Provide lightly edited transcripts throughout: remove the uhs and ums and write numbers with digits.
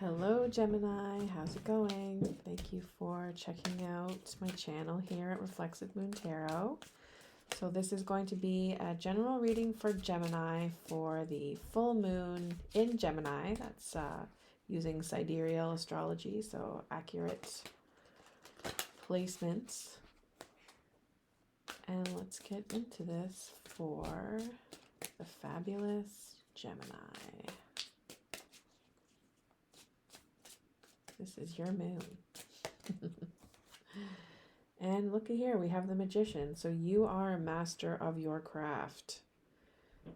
Hello Gemini, how's it going? Thank you for checking out my channel here at Reflexive Moon Tarot. So this is going to be a general reading for Gemini for the full moon in Gemini. That's using sidereal astrology, so accurate placements. And let's get into this for the fabulous Gemini. This is your moon. And look at here, we have the Magician. So you are a master of your craft.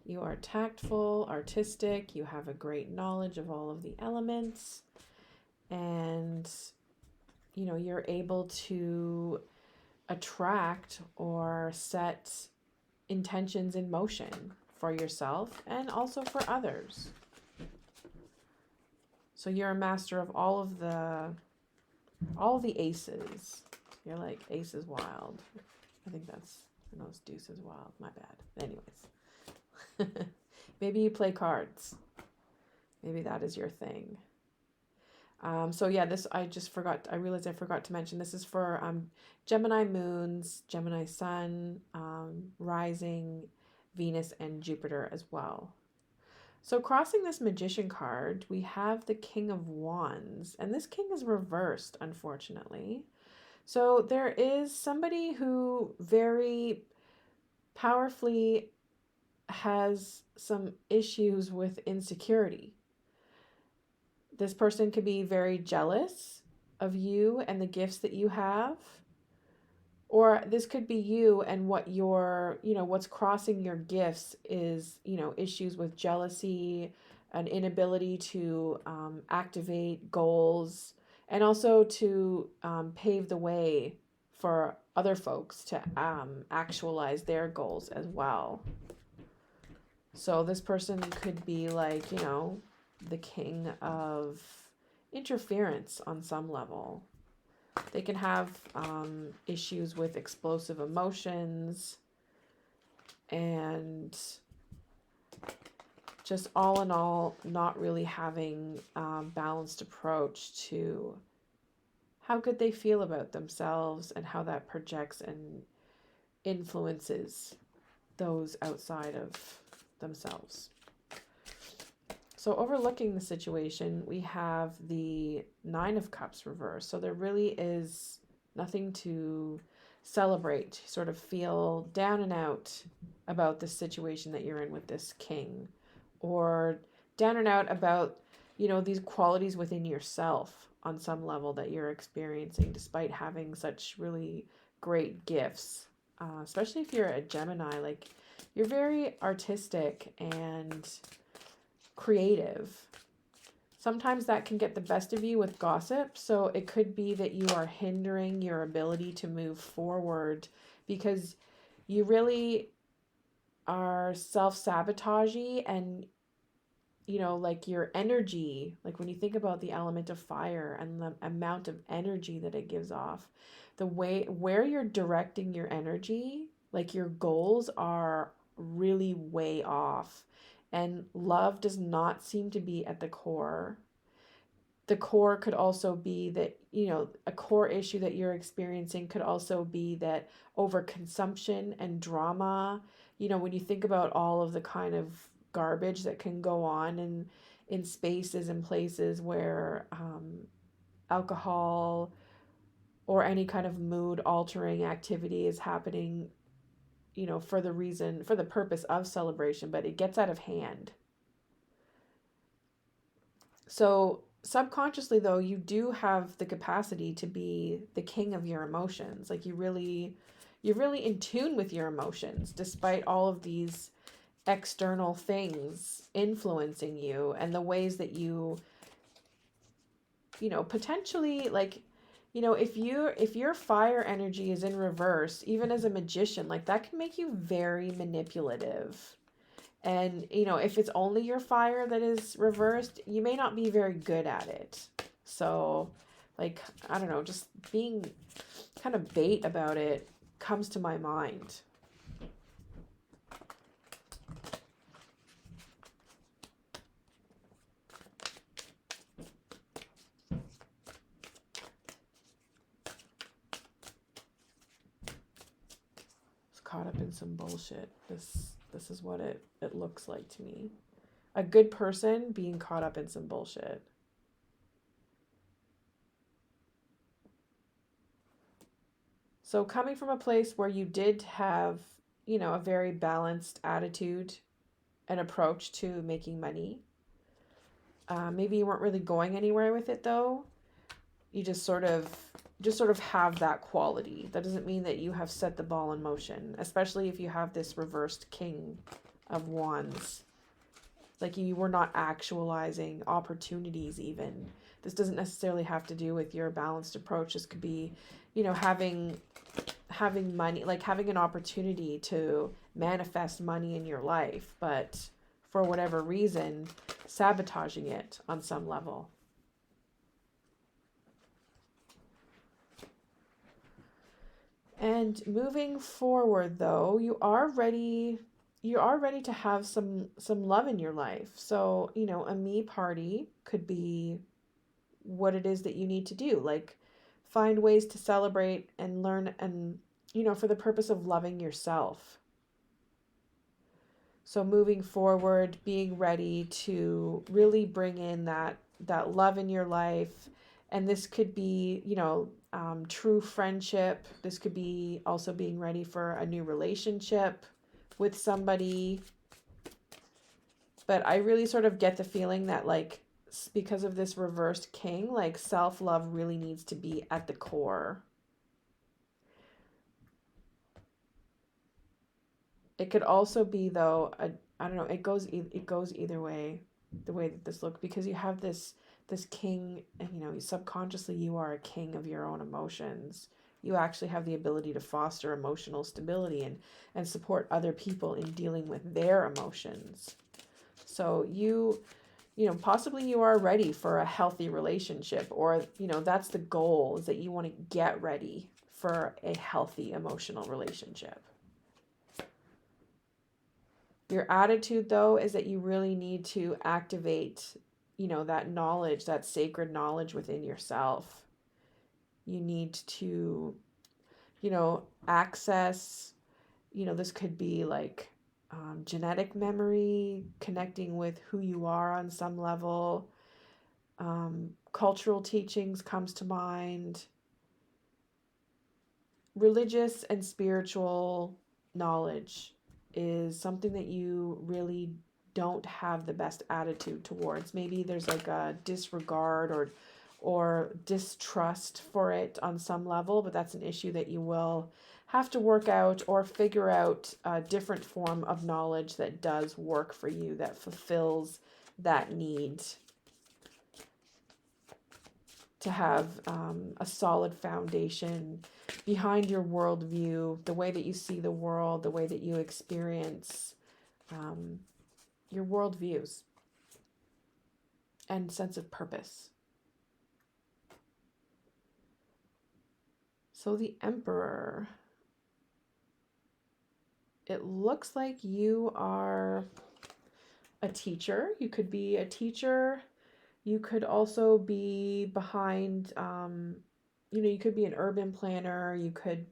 You are tactful, artistic, you have a great knowledge of all of the elements, and you're able to attract or set intentions in motion for yourself and also for others. So you're a master of all the aces. You're like ace is wild. I think that's, no, it's deuce is wild. My bad. Anyways. Maybe you play cards. Maybe that is your thing. So yeah, this, I realized I forgot to mention, this is for Gemini moons, Gemini sun, rising, Venus, and Jupiter as well. So crossing this Magician card, we have the King of Wands, and this king is reversed, unfortunately. So there is somebody who very powerfully has some issues with insecurity. This person could be very jealous of you and the gifts that you have. Or this could be you and what your, what's crossing your gifts is, issues with jealousy, an inability to activate goals, and also to pave the way for other folks to actualize their goals as well. So this person could be like, the king of interference on some level. They can have issues with explosive emotions and just all in all, not really having balanced approach to how good they feel about themselves and how that projects and influences those outside of themselves. So overlooking the situation, we have the Nine of Cups reversed. So there really is nothing to celebrate, sort of feel down and out about the situation that you're in with this king, or down and out about, these qualities within yourself on some level that you're experiencing despite having such really great gifts. Especially if you're a Gemini, like you're very artistic and creative. Sometimes that can get the best of you with gossip. So it could be that you are hindering your ability to move forward because you really are self-sabotagey and, like your energy, like when you think about the element of fire and the amount of energy that it gives off, the way where you're directing your energy, like your goals are really way off. And love does not seem to be at the core. The core could also be that, a core issue that you're experiencing could also be that overconsumption and drama. When you think about all of the kind of garbage that can go on in spaces and places where alcohol or any kind of mood altering activity is happening, for the purpose of celebration, but it gets out of hand. So subconsciously though, you do have the capacity to be the king of your emotions. Like you're really in tune with your emotions, despite all of these external things influencing you and the ways that you, potentially like, if your fire energy is in reverse, even as a magician, like that can make you very manipulative. And, if it's only your fire that is reversed, you may not be very good at it. So, like, I don't know, just being kind of bait about it comes to my mind. caught up in some bullshit. This is what it looks like to me. A good person being caught up in some bullshit. So coming from a place where you did have, a very balanced attitude and approach to making money. Maybe you weren't really going anywhere with it though. You just sort of have that quality. That doesn't mean that you have set the ball in motion, especially if you have this reversed King of Wands. Like you were not actualizing opportunities even. This doesn't necessarily have to do with your balanced approach. This could be, having money, like having an opportunity to manifest money in your life, but for whatever reason, sabotaging it on some level. And moving forward though, you are ready to have some love in your life. So, a me party could be what it is that you need to do. Like find ways to celebrate and learn and, for the purpose of loving yourself. So moving forward, being ready to really bring in that love in your life. And this could be, true friendship. This could be also being ready for a new relationship with somebody. But I really sort of get the feeling that like, because of this reversed King, like self-love really needs to be at the core. It could also be though, I don't know, it goes either way, the way that this looks, because you have this king, and subconsciously you are a king of your own emotions. You actually have the ability to foster emotional stability and support other people in dealing with their emotions. So possibly you are ready for a healthy relationship, or, that's the goal, is that you want to get ready for a healthy emotional relationship. Your attitude, though, is that you really need to activate, that knowledge, that sacred knowledge within yourself. You need to, access, this could be like genetic memory, connecting with who you are on some level. Cultural teachings comes to mind. Religious and spiritual knowledge is something that you really don't have the best attitude towards. Maybe there's like a disregard or distrust for it on some level, but that's an issue that you will have to work out or figure out a different form of knowledge that does work for you, that fulfills that need to have a solid foundation behind your worldview, the way that you see the world, the way that you experience your worldviews and sense of purpose. So the Emperor, it looks like you are a teacher. You could be a teacher. You could also be behind, you could be an urban planner. You could,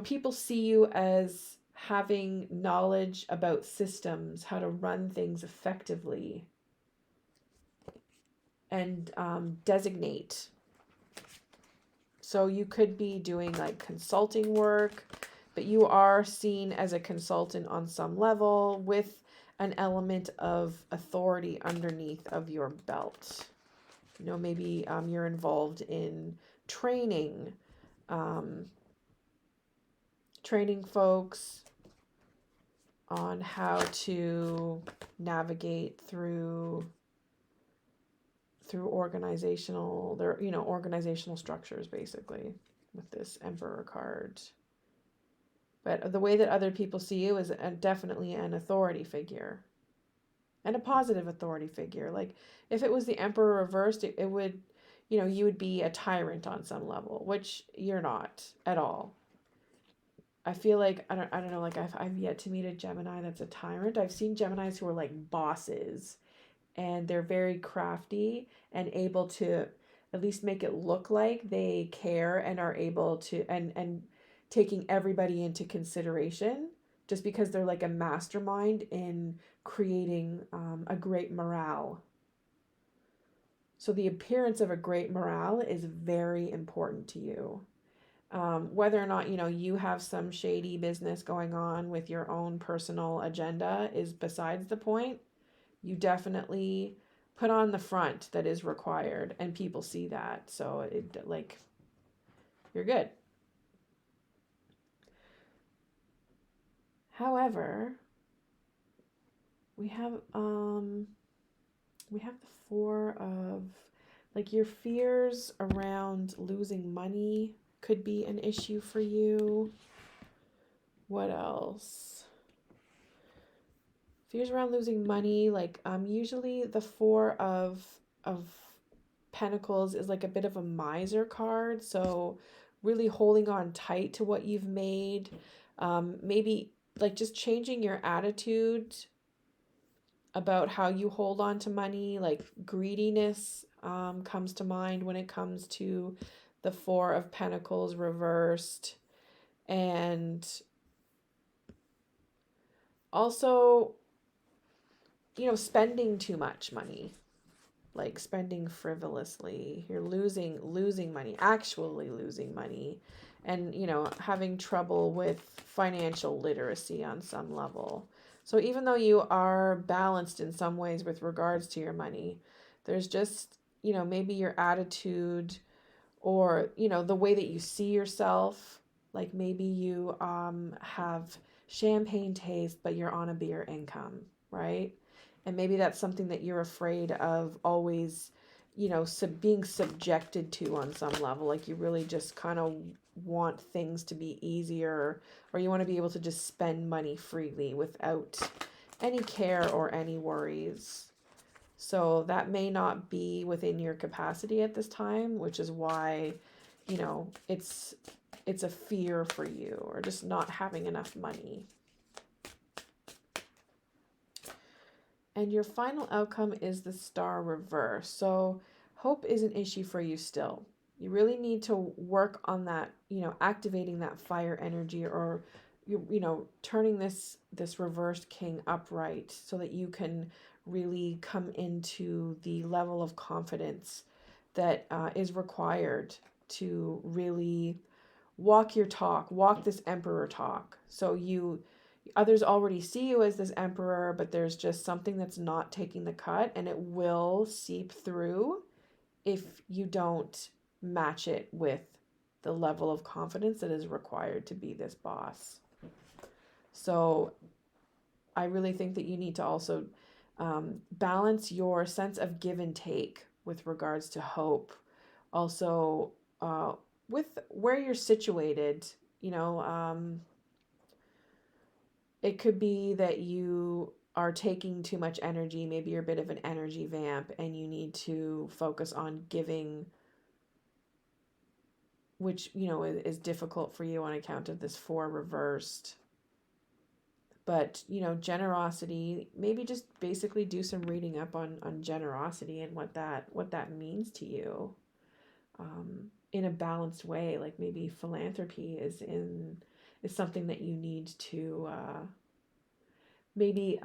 people see you as having knowledge about systems, how to run things effectively, and designate. So you could be doing like consulting work, but you are seen as a consultant on some level with an element of authority underneath of your belt. Maybe you're involved in training, training folks on how to navigate through organizational structures, basically, with this Emperor card. But the way that other people see you is definitely an authority figure, and a positive authority figure. Like if it was the Emperor reversed, it would, you would be a tyrant on some level, which you're not at all. I feel like I don't know, like I've yet to meet a Gemini that's a tyrant. I've seen Geminis who are like bosses, and they're very crafty and able to at least make it look like they care and are able to and taking everybody into consideration just because they're like a mastermind in creating a great morale. So the appearance of a great morale is very important to you. Whether or not, you have some shady business going on with your own personal agenda is besides the point. You definitely put on the front that is required, and people see that. So you're good. However, we have the four of, like, your fears around losing money could be an issue for you. What else? Fears around losing money, like, usually the four of pentacles is like a bit of a miser card, so really holding on tight to what you've made. Maybe like just changing your attitude about how you hold on to money, like greediness comes to mind when it comes to the four of pentacles reversed. And also, spending too much money, like spending frivolously. You're losing money, actually losing money, and having trouble with financial literacy on some level. So even though you are balanced in some ways with regards to your money, there's just, maybe your attitude, or the way that you see yourself. Like maybe you have champagne taste but you're on a beer income, right? And maybe that's something that you're afraid of always, being subjected to on some level. Like you really just kind of want things to be easier, or you want to be able to just spend money freely without any care or any worries. So that may not be within your capacity at this time, which is why, it's a fear for you, or just not having enough money. And your final outcome is the Star reverse. So hope is an issue for you still. You really need to work on that, activating that fire energy, or turning this reversed king upright so that you can really come into the level of confidence that is required to really walk your talk, walk this emperor talk. So others already see you as this emperor, but there's just something that's not taking the cut, and it will seep through if you don't match it with the level of confidence that is required to be this boss. So I really think that you need to also balance your sense of give and take with regards to hope. Also, with where you're situated, it could be that you are taking too much energy. Maybe you're a bit of an energy vamp and you need to focus on giving, which, is difficult for you on account of this four reversed. But, generosity, maybe just basically do some reading up on generosity and what that means to you in a balanced way. Like maybe philanthropy is something that you need to maybe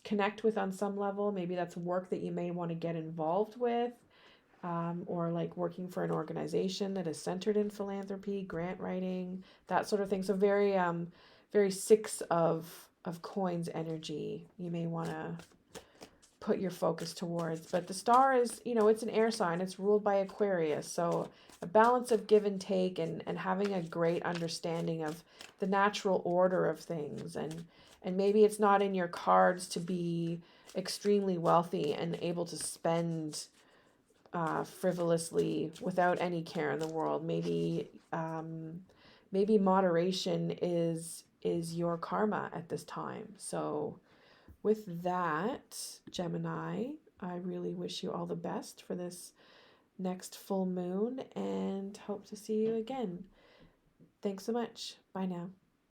connect with on some level. Maybe that's work that you may want to get involved with, or like working for an organization that is centered in philanthropy, grant writing, that sort of thing. So very six of coins energy you may want to put your focus towards. But the Star is, it's an air sign. It's ruled by Aquarius. So a balance of give and take, and having a great understanding of the natural order of things. And maybe it's not in your cards to be extremely wealthy and able to spend frivolously without any care in the world. Maybe moderation is your karma at this time. So with that, Gemini, I really wish you all the best for this next full moon and hope to see you again. Thanks so much. Bye now.